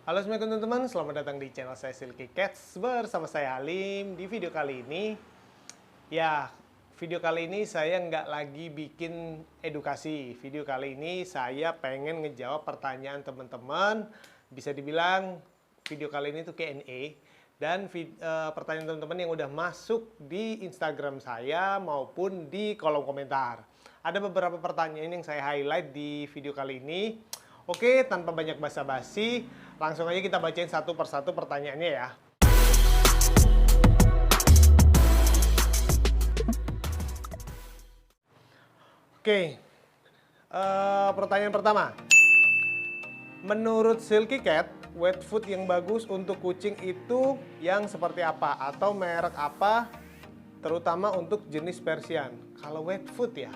Halo Assalamualaikum teman-teman, selamat datang di channel saya Silky Cats bersama saya Halim. Di video kali ini, video kali ini saya nggak lagi bikin edukasi. Video kali ini saya pengen ngejawab pertanyaan teman-teman. Bisa dibilang video kali ini tuh Q&A. Dan pertanyaan teman-teman yang udah masuk di Instagram saya maupun di kolom komentar. Ada beberapa pertanyaan yang saya highlight di video kali ini. Oke, tanpa banyak basa-basi, langsung aja kita bacain satu persatu pertanyaannya ya. Oke, pertanyaan pertama. Menurut Silky Cat, wet food yang bagus untuk kucing itu yang seperti apa? Atau merek apa, terutama untuk jenis Persian? Kalau wet food ya,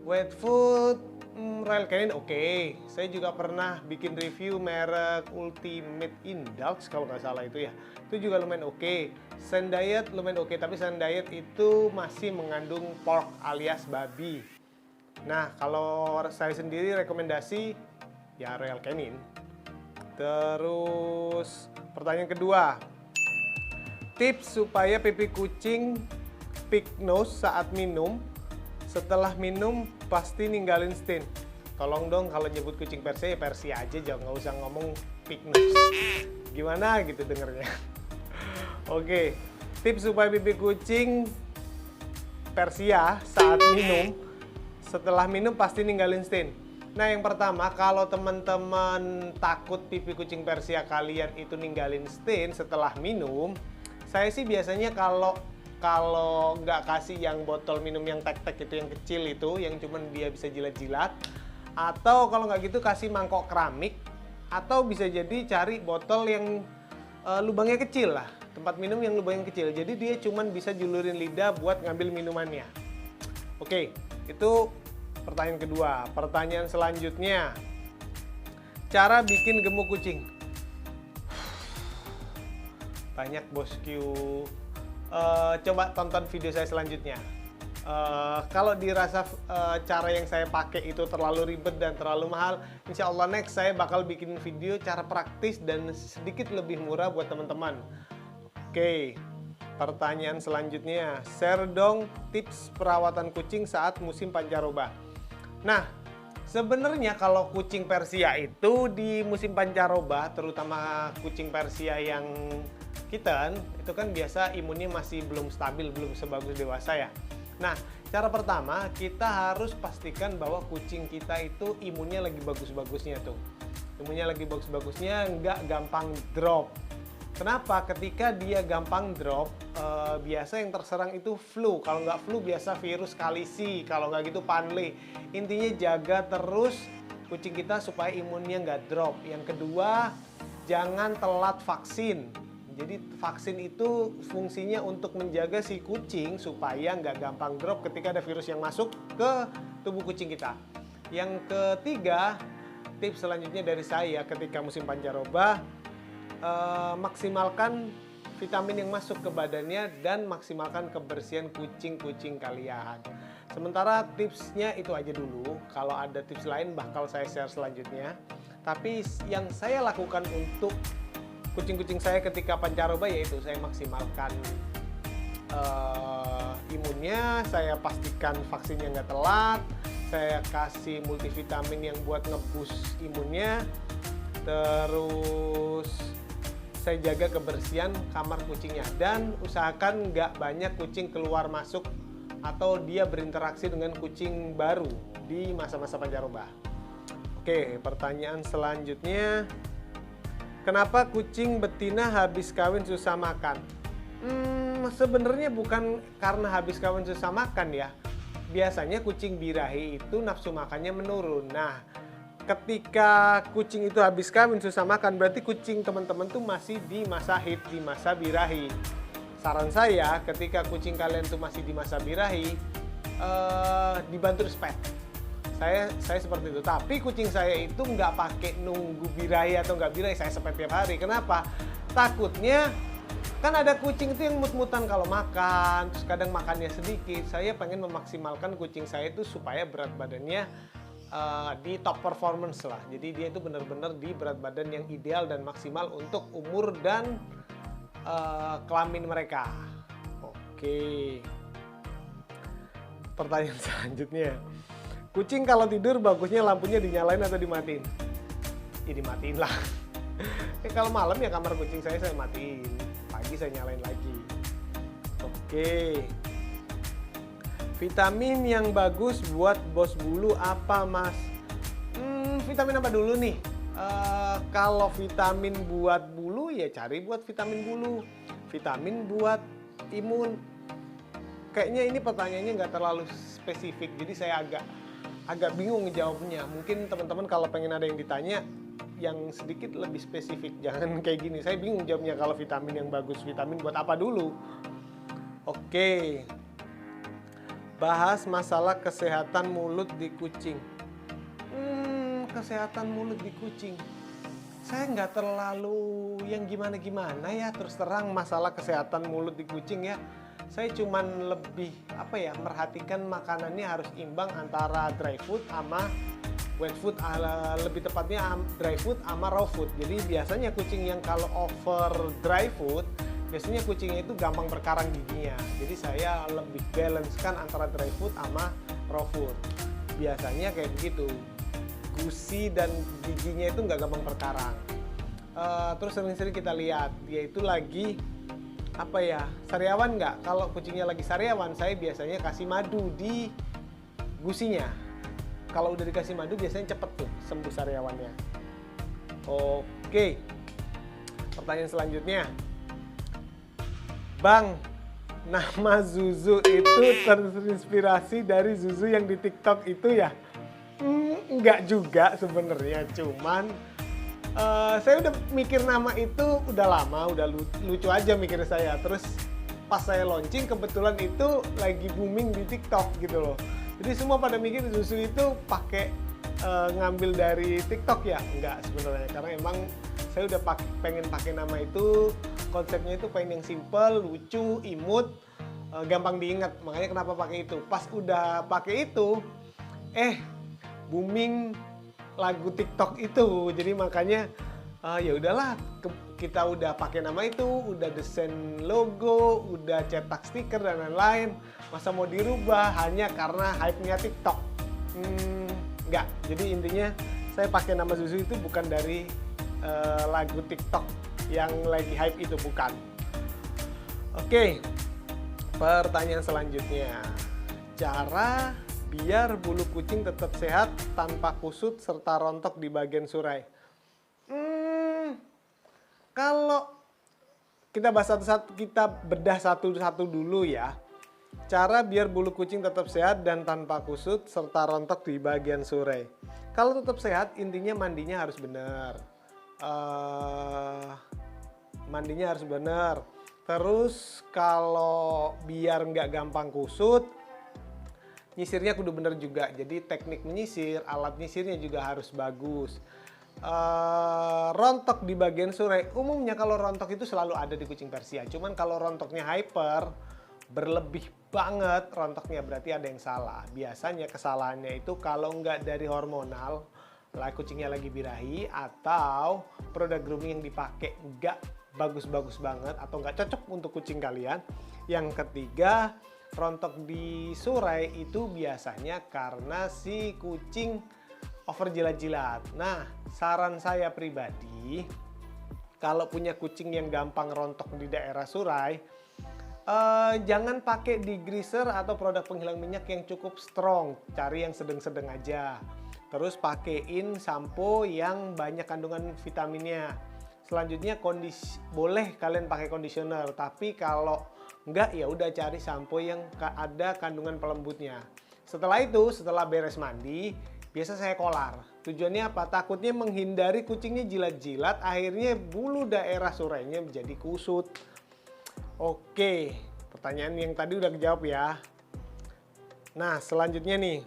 wet food Royal Canin oke. Saya juga pernah bikin review merek Ultimate Indulge kalau nggak salah itu ya. Itu juga lumayan oke. Sand Diet lumayan oke, tapi Sand Diet itu masih mengandung pork alias babi. Nah, kalau saya sendiri rekomendasi ya Royal Canin. Terus pertanyaan kedua. Tips supaya pipi kucing pig nose saat minum. Setelah minum pasti ninggalin stain. Tolong dong kalau nyebut kucing Persia ya Persia aja, jangan nggak usah ngomong pig nose. Gimana gitu dengernya? Oke, tips supaya pipi kucing Persia saat minum, setelah minum pasti ninggalin stain. Nah, yang pertama, kalau teman-teman takut pipi kucing Persia kalian itu ninggalin stain setelah minum, saya sih biasanya kalau nggak kasih yang botol minum yang tek-tek itu, yang kecil itu, yang cuman dia bisa jilat-jilat, atau kalau nggak gitu kasih mangkok keramik, atau bisa jadi cari botol yang lubangnya kecil lah, tempat minum yang lubangnya kecil, jadi dia cuman bisa julurin lidah buat ngambil minumannya. Oke, itu pertanyaan kedua. Pertanyaan selanjutnya, cara bikin gemuk kucing. Banyak bosku. Coba tonton video saya selanjutnya. Kalau dirasa cara yang saya pakai itu terlalu ribet dan terlalu mahal, insya Allah next saya bakal bikin video cara praktis dan sedikit lebih murah buat teman-teman. Oke, pertanyaan selanjutnya, share dong tips perawatan kucing saat musim pancaroba. Nah, sebenarnya kalau kucing Persia itu di musim pancaroba, terutama kucing Persia yang kitten, itu kan biasa imunnya masih belum stabil, belum sebagus dewasa ya. Nah, cara pertama kita harus pastikan bahwa kucing kita itu imunnya lagi bagus-bagusnya tuh. Imunnya lagi bagus-bagusnya, nggak gampang drop. Kenapa? Ketika dia gampang drop, biasa yang terserang itu flu. Kalau nggak flu biasa virus kalisi, kalau nggak gitu panle. Intinya jaga terus kucing kita supaya imunnya nggak drop. Yang kedua, jangan telat vaksin. Jadi vaksin itu fungsinya untuk menjaga si kucing supaya nggak gampang drop ketika ada virus yang masuk ke tubuh kucing kita. Yang ketiga, tips selanjutnya dari saya ketika musim pancaroba, maksimalkan vitamin yang masuk ke badannya dan maksimalkan kebersihan kucing-kucing kalian. Sementara tipsnya itu aja dulu. Kalau ada tips lain bakal saya share selanjutnya. Tapi yang saya lakukan untuk kucing-kucing saya ketika pancaroba yaitu saya maksimalkan imunnya, saya pastikan vaksinnya nggak telat, saya kasih multivitamin yang buat ngeboost imunnya, terus saya jaga kebersihan kamar kucingnya dan usahakan nggak banyak kucing keluar masuk atau dia berinteraksi dengan kucing baru di masa-masa pancaroba. Oke, pertanyaan selanjutnya, kenapa kucing betina habis kawin susah makan? Sebenarnya bukan karena habis kawin susah makan ya. Biasanya kucing birahi itu nafsu makannya menurun. Nah, ketika kucing itu habis kawin susah makan, berarti kucing teman-teman tuh masih di masa haid, di masa birahi. Saran saya, ketika kucing kalian tuh masih di masa birahi, dibantu respect. Saya seperti itu, tapi kucing saya itu nggak pakai nunggu birahi atau nggak birahi, saya sepet tiap hari. Kenapa? Takutnya kan ada kucing itu yang mut-mutan kalau makan, terus kadang makannya sedikit. Saya pengen memaksimalkan kucing saya itu supaya berat badannya di top performance lah. Jadi dia itu benar-benar di berat badan yang ideal dan maksimal untuk umur dan kelamin mereka. Oke. Pertanyaan selanjutnya. Kucing kalau tidur bagusnya lampunya dinyalain atau dimatiin? Ya dimatiin lah. Kalau malam ya kamar kucing saya matiin. Pagi saya nyalain lagi. Oke. Vitamin yang bagus buat bos bulu apa, Mas? Vitamin apa dulu nih? Kalau vitamin buat bulu ya cari buat vitamin bulu. Vitamin buat imun. Kayaknya ini pertanyaannya nggak terlalu spesifik, jadi saya agak bingung ngejawabnya. Mungkin teman-teman kalau pengen ada yang ditanya yang sedikit lebih spesifik, jangan kayak gini. Saya bingung jawabnya kalau vitamin yang bagus. Vitamin buat apa dulu? Oke. Bahas masalah kesehatan mulut di kucing. Kesehatan mulut di kucing. Saya nggak terlalu yang gimana-gimana ya, terus terang masalah kesehatan mulut di kucing ya. Saya cuman lebih merhatikan makanannya harus imbang antara dry food sama wet food, lebih tepatnya dry food sama raw food. Jadi biasanya kucing yang kalau over dry food, biasanya kucingnya itu gampang berkarang giginya. Jadi saya lebih balancekan antara dry food sama raw food. Biasanya kayak begitu. Gusi dan giginya itu nggak gampang berkarang. Terus sering-sering kita lihat dia itu lagi sariawan nggak? Kalau kucingnya lagi sariawan, saya biasanya kasih madu di gusinya. Kalau udah dikasih madu biasanya cepet tuh sembuh sariawannya. Oke. Pertanyaan selanjutnya. Bang, nama Zuzu itu terinspirasi dari Zuzu yang di TikTok itu ya? Enggak juga sebenarnya, cuman saya udah mikir nama itu udah lama, udah lucu aja mikir saya. Terus pas saya launching kebetulan itu lagi booming di TikTok gitu loh. Jadi semua pada mikir Zuzu itu pakai ngambil dari TikTok ya? Enggak sebenarnya, karena emang saya udah pengen pakai nama itu. Konsepnya itu pengen yang simple, lucu, imut, gampang diingat. Makanya kenapa pakai itu. Pas udah pakai itu, booming lagu TikTok itu. Jadi makanya ya udahlah, kita udah pakai nama itu, udah desain logo, udah cetak stiker dan lain-lain. Masa mau dirubah hanya karena hype-nya TikTok? Enggak. Jadi intinya saya pakai nama Zuzu itu bukan dari lagu TikTok yang lagi hype itu, bukan. Oke. Pertanyaan selanjutnya. Cara biar bulu kucing tetap sehat tanpa kusut serta rontok di bagian surai. Kalau kita bahas satu-satu, kita bedah satu-satu dulu ya. Cara biar bulu kucing tetap sehat dan tanpa kusut serta rontok di bagian surai. Kalau tetap sehat, intinya mandinya harus benar. Terus kalau biar nggak gampang kusut, nyisirnya kudu bener juga. Jadi teknik menyisir, alat nyisirnya juga harus bagus. Rontok di bagian surai, umumnya kalau rontok itu selalu ada di kucing Persia. Cuman kalau rontoknya hyper, berlebih banget rontoknya, berarti ada yang salah. Biasanya kesalahannya itu kalau nggak dari hormonal, kucingnya lagi birahi, atau produk grooming yang dipakai nggak bagus-bagus banget atau nggak cocok untuk kucing kalian. Yang ketiga, rontok di surai itu biasanya karena si kucing over jilat-jilat. Nah, saran saya pribadi, kalau punya kucing yang gampang rontok di daerah surai, jangan pakai degreaser atau produk penghilang minyak yang cukup strong. Cari yang sedang-sedang aja. Terus pakein sampo yang banyak kandungan vitaminnya. Selanjutnya boleh kalian pakai conditioner, tapi kalau enggak ya udah cari sampo yang ada kandungan pelembutnya. Setelah itu, setelah beres mandi, biasa saya kolar. Tujuannya apa? Takutnya menghindari kucingnya jilat-jilat, akhirnya bulu daerah surainya menjadi kusut. Oke, pertanyaan yang tadi udah kejawab ya. Nah, selanjutnya nih.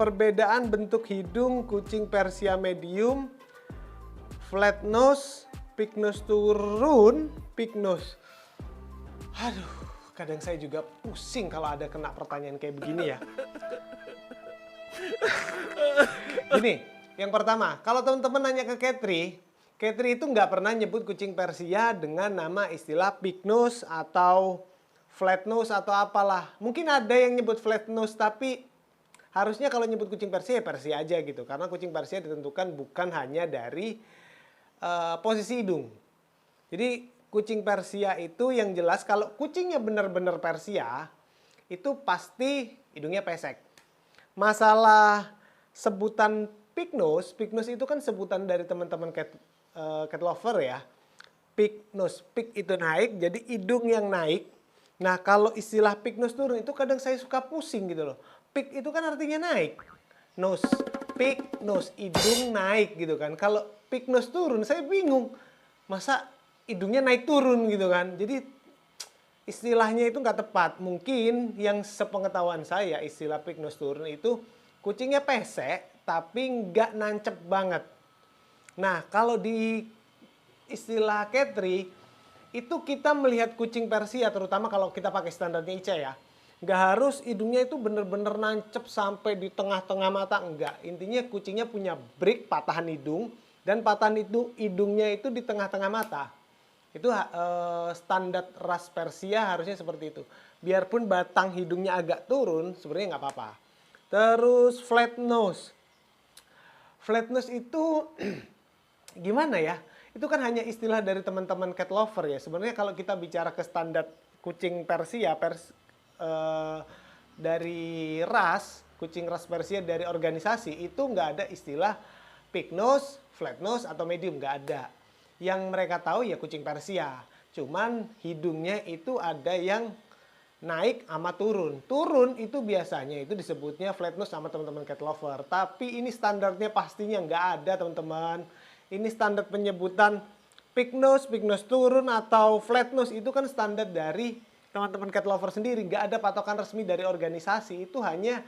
Perbedaan bentuk hidung kucing Persia medium, flat nose, pig nose turun, pig nose. Aduh, kadang saya juga pusing kalau ada kena pertanyaan kayak begini ya. Gini, yang pertama, kalau teman-teman nanya ke Katri, Katri itu nggak pernah nyebut kucing Persia dengan nama istilah pig nose atau flat nose atau apalah. Mungkin ada yang nyebut flat nose, tapi harusnya kalau nyebut kucing Persia ya Persia aja gitu. Karena kucing Persia ditentukan bukan hanya dari posisi hidung. Jadi kucing Persia itu yang jelas kalau kucingnya benar-benar Persia, itu pasti hidungnya pesek. Masalah sebutan pig nose itu kan sebutan dari teman-teman cat lover ya. Pig nose, pig itu naik, jadi hidung yang naik. Nah kalau istilah pig nose turun itu kadang saya suka pusing gitu loh. Pig itu kan artinya naik. Nose, pig nose, hidung naik gitu kan. Kalau pig nose turun saya bingung. Masa hidungnya naik turun gitu kan. Jadi istilahnya itu nggak tepat. Mungkin yang sepengetahuan saya istilah pig nose turun itu kucingnya pesek tapi nggak nancep banget. Nah kalau di istilah Katri itu kita melihat kucing Persia terutama kalau kita pakai standarnya Ica ya. Nggak harus hidungnya itu bener-bener nancep sampai di tengah-tengah mata, enggak. Intinya kucingnya punya break patahan hidung dan patahan itu hidungnya itu di tengah-tengah mata. Itu standar ras Persia harusnya seperti itu. Biarpun batang hidungnya agak turun, sebenarnya nggak apa-apa. Terus flat nose. Flat nose itu gimana ya? Itu kan hanya istilah dari teman-teman cat lover ya. Sebenarnya kalau kita bicara ke standar kucing Persia, dari ras, kucing ras Persia dari organisasi, itu nggak ada istilah pig nose, flat nose, atau medium. Nggak ada. Yang mereka tahu ya kucing Persia. Cuman hidungnya itu ada yang naik sama turun. Turun itu biasanya itu disebutnya flat nose sama teman-teman cat lover. Tapi ini standarnya pastinya nggak ada teman-teman. Ini standar penyebutan pig nose turun atau flat nose itu kan standar dari teman-teman cat lover sendiri. Nggak ada patokan resmi dari organisasi. Itu hanya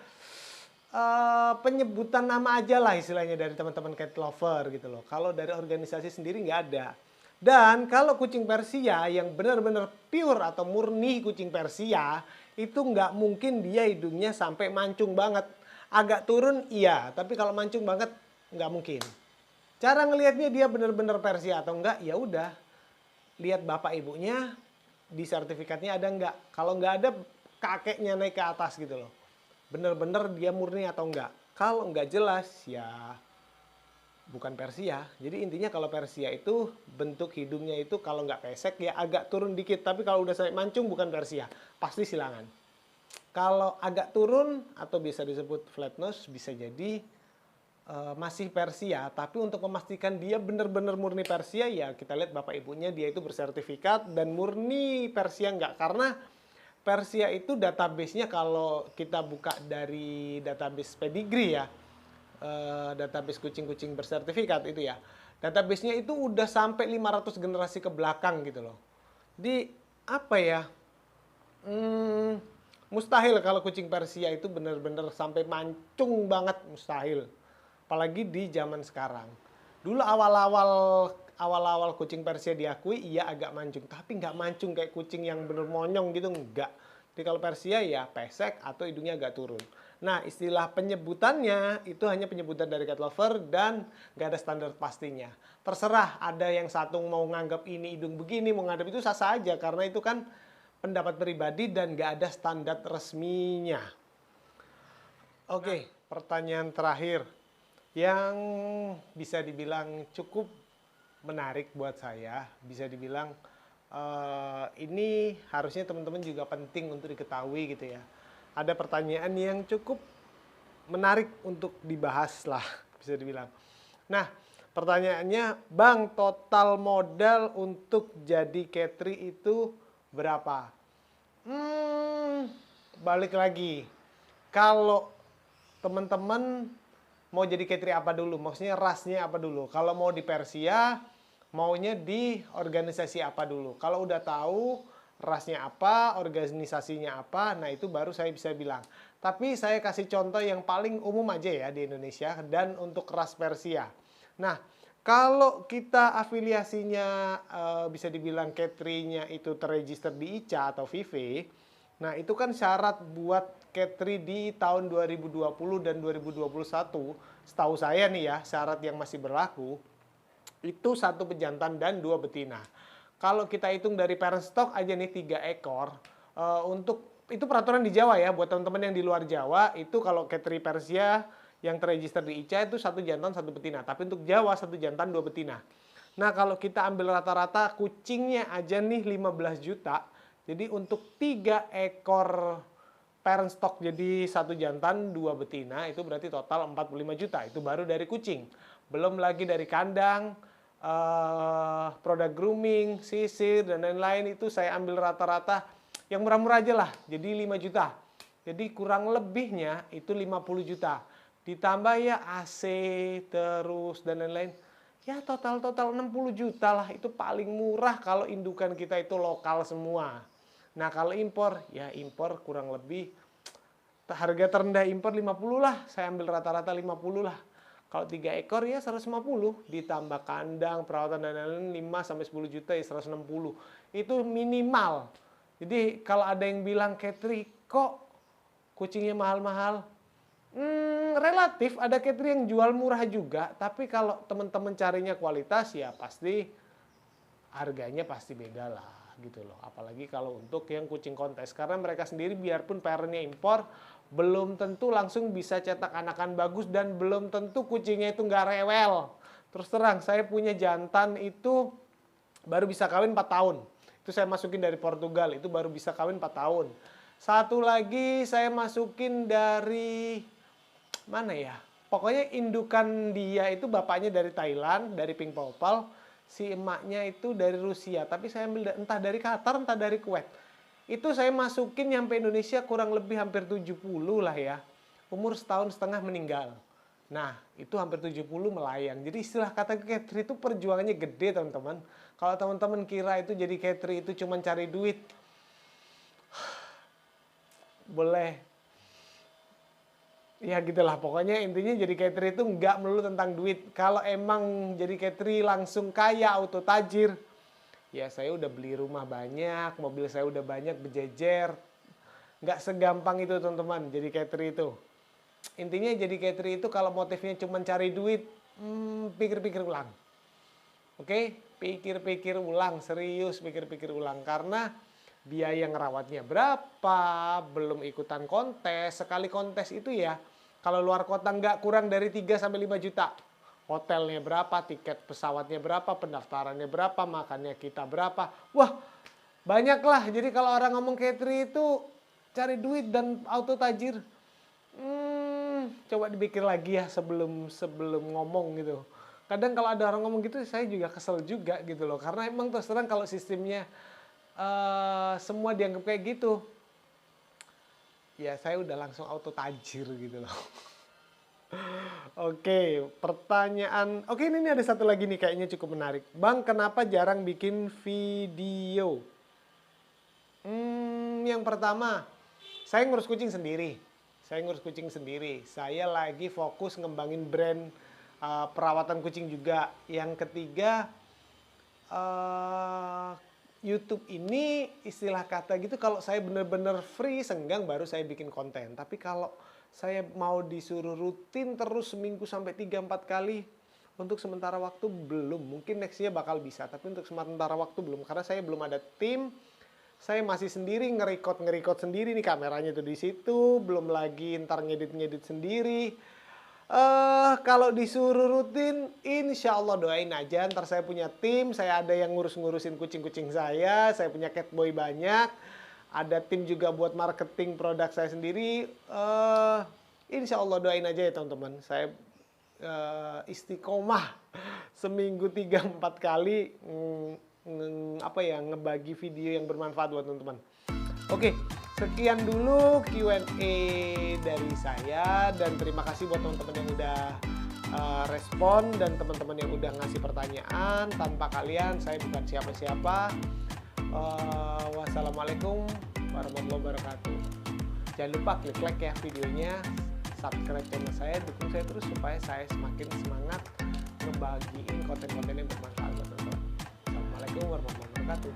penyebutan nama aja lah istilahnya dari teman-teman cat lover gitu loh. Kalau dari organisasi sendiri nggak ada. Dan kalau kucing Persia yang benar-benar pure atau murni kucing Persia itu nggak mungkin dia hidungnya sampai mancung banget. Agak turun iya, tapi kalau mancung banget nggak mungkin. Cara ngelihatnya dia benar-benar Persia atau enggak ya udah lihat bapak ibunya di sertifikatnya ada nggak. Kalau nggak ada kakeknya naik ke atas gitu loh. Bener-bener dia murni atau enggak. Kalau enggak jelas ya bukan Persia. Jadi intinya kalau Persia itu bentuk hidungnya itu kalau nggak pesek ya agak turun dikit. Tapi kalau udah sampai mancung bukan Persia. Pasti silangan. Kalau agak turun atau bisa disebut flat nose bisa jadi masih Persia. Tapi untuk memastikan dia bener-bener murni Persia ya kita lihat bapak ibunya dia itu bersertifikat dan murni Persia enggak. Karena Persia itu database-nya kalau kita buka dari database pedigree ya, database kucing-kucing bersertifikat itu ya, database-nya itu udah sampai 500 generasi ke belakang gitu loh. Jadi apa ya, mustahil kalau kucing Persia itu benar-benar sampai mancung banget, mustahil. Apalagi di zaman sekarang. Dulu awal-awal kucing Persia diakui iya agak mancung, tapi nggak mancung kayak kucing yang bener monyong gitu, enggak. Jadi kalau Persia ya pesek atau hidungnya agak turun. Nah istilah penyebutannya itu hanya penyebutan dari cat lover dan nggak ada standar pastinya. Terserah ada yang satu mau nganggap ini hidung begini, mau nganggap itu sah-sah aja karena itu kan pendapat pribadi dan nggak ada standar resminya. Oke, pertanyaan terakhir yang bisa dibilang cukup menarik buat saya, bisa dibilang ini harusnya teman-teman juga penting untuk diketahui gitu ya. Ada pertanyaan yang cukup menarik untuk dibahas lah, bisa dibilang. Nah, pertanyaannya, Bang, total modal untuk jadi Katri itu berapa? Balik lagi, kalau teman-teman mau jadi Katri apa dulu? Maksudnya rasnya apa dulu? Kalau mau di Persia, maunya di organisasi apa dulu? Kalau udah tahu rasnya apa, organisasinya apa, nah itu baru saya bisa bilang. Tapi saya kasih contoh yang paling umum aja ya di Indonesia dan untuk ras Persia. Nah, kalau kita afiliasinya bisa dibilang Katri-nya itu terregister di ICA atau VIVE, nah itu kan syarat buat Cat3 di tahun 2020 dan 2021, setahu saya nih ya, syarat yang masih berlaku, itu 1 pejantan dan 2 betina. Kalau kita hitung dari parent stock aja nih 3 ekor, untuk itu peraturan di Jawa ya, buat teman-teman yang di luar Jawa, itu kalau Cat3 Persia yang terregister di ICA itu 1 jantan 1 betina. Tapi untuk Jawa 1 jantan 2 betina. Nah kalau kita ambil rata-rata kucingnya aja nih 15 juta. Jadi untuk 3 ekor parent stock jadi 1 jantan 2 betina itu berarti total 45 juta. Itu baru dari kucing. Belum lagi dari kandang, produk grooming, sisir, dan lain-lain itu saya ambil rata-rata yang murah-murah aja lah. Jadi 5 juta. Jadi kurang lebihnya itu 50 juta. Ditambah ya AC terus dan lain-lain. Ya total 60 juta lah. Itu paling murah kalau indukan kita itu lokal semua. Nah kalau impor, ya impor kurang lebih harga terendah impor 50 lah. Saya ambil rata-rata 50 lah. Kalau 3 ekor ya 150, ditambah kandang, perawatan dan lain-lain 5-10 juta ya 160. Itu minimal. Jadi kalau ada yang bilang Cat3 kok kucingnya mahal-mahal? Relatif, ada Cat3 yang jual murah juga, tapi kalau teman-teman carinya kualitas ya pasti harganya pasti beda lah gitu loh. Apalagi kalau untuk yang kucing kontes, karena mereka sendiri biarpun parentnya impor, belum tentu langsung bisa cetak anakan bagus dan belum tentu kucingnya itu nggak rewel. Terus terang, saya punya jantan itu baru bisa kawin 4 tahun. Itu saya masukin dari Portugal, itu baru bisa kawin 4 tahun. Satu lagi saya masukin dari mana ya? Pokoknya indukan dia itu bapaknya dari Thailand, dari Pink Popal. Si emaknya itu dari Rusia, tapi saya ambil entah dari Qatar, entah dari Kuwait. Itu saya masukin nyampe Indonesia kurang lebih hampir 70 lah ya. Umur 1,5 tahun meninggal. Nah, itu hampir 70 melayang. Jadi istilah kata Cat3 itu perjuangannya gede, teman-teman. Kalau teman-teman kira itu jadi Cat3 itu cuma cari duit, boleh. Ya gitulah, pokoknya intinya jadi Cat3 itu nggak melulu tentang duit. Kalau emang jadi Cat3 langsung kaya, auto tajir, ya saya udah beli rumah banyak, mobil saya udah banyak berjejer. Nggak segampang itu teman-teman, jadi Cat3 itu. Intinya jadi Cat3 itu kalau motifnya cuma cari duit, pikir-pikir ulang. Oke, pikir-pikir ulang, serius pikir-pikir ulang. Karena biaya ngerawatnya berapa, belum ikutan kontes. Sekali kontes itu ya, kalau luar kota nggak kurang dari 3-5 juta. Hotelnya berapa, tiket pesawatnya berapa, pendaftarannya berapa, makannya kita berapa. Wah, banyak lah. Jadi kalau orang ngomong Cat3 itu cari duit dan auto tajir, coba dipikir lagi ya sebelum ngomong gitu. Kadang kalau ada orang ngomong gitu, saya juga kesel juga gitu loh. Karena emang terus terang kalau sistemnya semua dianggap kayak gitu, ya saya udah langsung auto tajir gitu loh. Oke, pertanyaan. Oke, ini ada satu lagi nih kayaknya cukup menarik. Bang, kenapa jarang bikin video? Yang pertama, saya ngurus kucing sendiri. Saya lagi fokus ngembangin brand perawatan kucing juga. Yang ketiga, YouTube ini istilah kata gitu, kalau saya bener-bener free, senggang baru saya bikin konten. Tapi kalau saya mau disuruh rutin terus seminggu sampai 3-4 kali, untuk sementara waktu belum. Mungkin nextnya bakal bisa, tapi untuk sementara waktu belum. Karena saya belum ada tim, saya masih sendiri nge-record sendiri nih, kameranya tuh di situ. Belum lagi ntar ngedit sendiri. Kalau disuruh rutin, insya Allah doain aja. Ntar saya punya tim, saya ada yang ngurusin kucing-kucing saya punya catboy banyak. Ada tim juga buat marketing produk saya sendiri. Insya Allah doain aja ya teman-teman. Saya istiqomah seminggu 3-4 kali ngebagi video yang bermanfaat buat teman-teman. Oke, sekian dulu Q&A dari saya, dan terima kasih buat teman-teman yang udah respon dan teman-teman yang udah ngasih pertanyaan. Tanpa kalian saya bukan siapa-siapa. Wassalamualaikum warahmatullahi wabarakatuh. Jangan lupa klik like ya videonya, subscribe channel saya, dukung saya terus supaya saya semakin semangat ngebagiin konten-konten yang bermanfaat buat teman-teman. Assalamualaikum warahmatullahi wabarakatuh.